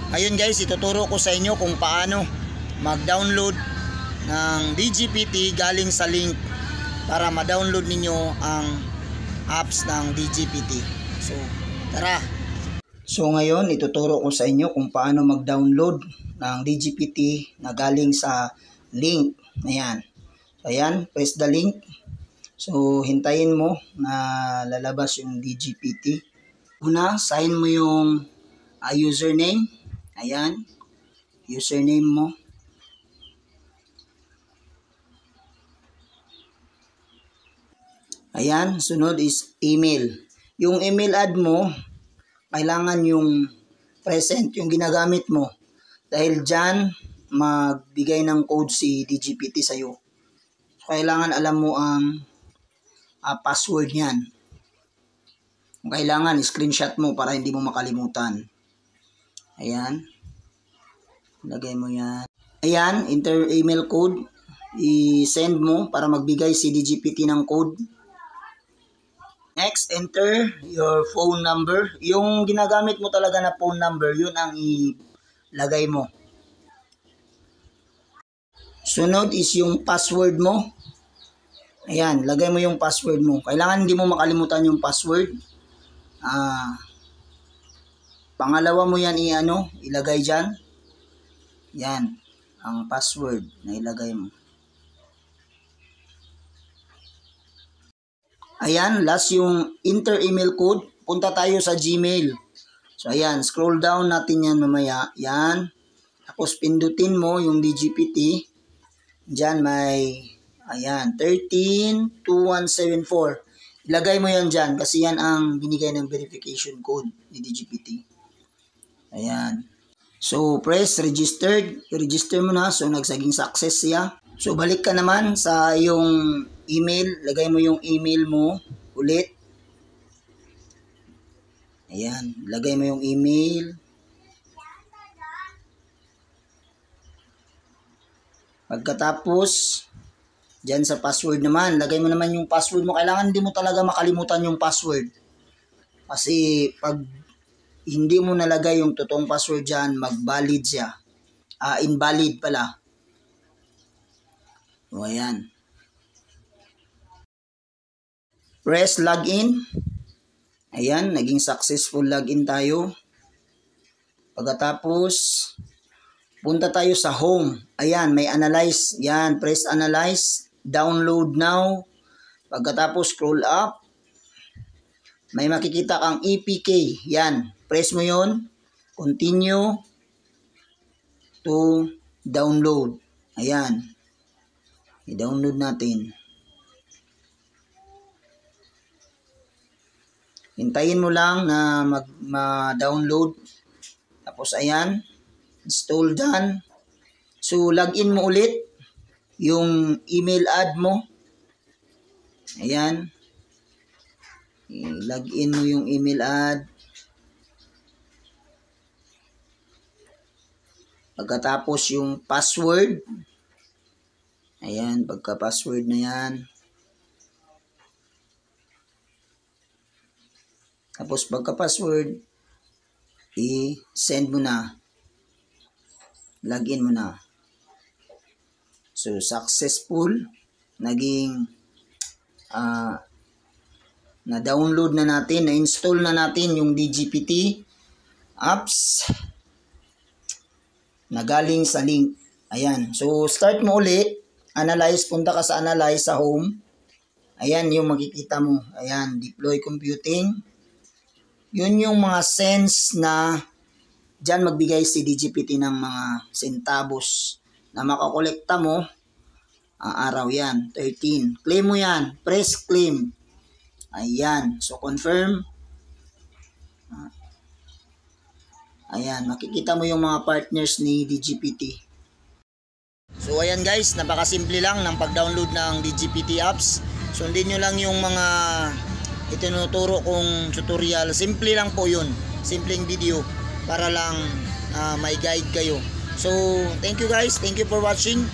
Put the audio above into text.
Ngayon guys, ituturo ko sa inyo kung paano mag-download ng DGPT galing sa link para ma-download ninyo ang apps ng DGPT. So, tara! So ngayon, ituturo ko sa inyo kung paano mag-download ng DGPT na galing sa link. Ayan. So, ayan, press the link. So, hintayin mo na lalabas yung DGPT. Una, sign mo yung username. Ayan, username mo. Ayan, sunod is email. Yung email ad mo, kailangan yung present, yung ginagamit mo. Dahil dyan, magbigay ng code si DGPT sa'yo. So, kailangan alam mo ang password niyan. Kailangan, screenshot mo para hindi mo makalimutan. Ayan. Lagay mo yan. Ayan, enter email code. I-send mo para magbigay si DGPT ng code. Next, enter your phone number. Yung ginagamit mo talaga na phone number, yun ang ilagay mo. Sunod is yung password mo. Ayan, lagay mo yung password mo. Kailangan hindi mo makalimutan yung password. Pangalawa mo yan ilagay dyan. Yan, ang password na ilagay mo. Ayan, last yung enter email code. Punta tayo sa Gmail. So ayan, scroll down natin yan mamaya. Yan. Tapos pindutin mo yung DGPT. Diyan may, ayan, 132174. Ilagay mo yan dyan kasi yan ang binigay ng verification code ni DGPT. Ayan. So press registered. I-register mo na. So nagsaging success siya. So balik ka naman sa yung email. Lagay mo yung email mo ulit. Ayan. Lagay mo yung email. Pagkatapos, dyan sa password naman, lagay mo naman yung password mo. Kailangan hindi mo talaga makalimutan yung password. Kasi pag hindi mo nalagay yung totoong password dyan, mag-valid siya. Invalid pala. O, ayan. Press login. Ayan, naging successful login tayo. Pagkatapos, punta tayo sa home. Ayan, may analyze. Yan, press analyze. Download now. Pagkatapos, scroll up. May makikita kang EPK. Yan, press mo yon. Continue to download. Ayan. I-download natin. Hintayin mo lang na ma-download. Tapos ayan. Install done. So, login mo ulit yung email ad mo. Ayan. Login mo yung email ad. Pagkatapos yung password. Ayan, pagka-password na yan. Tapos pagka-password, i-send mo na. Login mo na. So, successful. Naging na-download na natin, na-install na natin yung DGPT apps na galing sa link. Ayan. So, start mo ulit. Analyze. Punta ka sa analyze sa home. Ayan yung makikita mo. Ayan. Deploy computing. Yun yung mga cents na dyan magbigay si DGPT ng mga centavos na makakolekta mo. Araw yan. 13. Claim mo yan. Press claim. Ayan. So, confirm. Ayan. Makikita mo yung mga partners ni DGPT. So ayan guys, napakasimple lang ng pag-download ng DGPT apps. Sundin nyo lang yung mga itinuturo kong tutorial. Simple lang po yun. Simpleng video para lang may guide kayo. So thank you guys. Thank you for watching.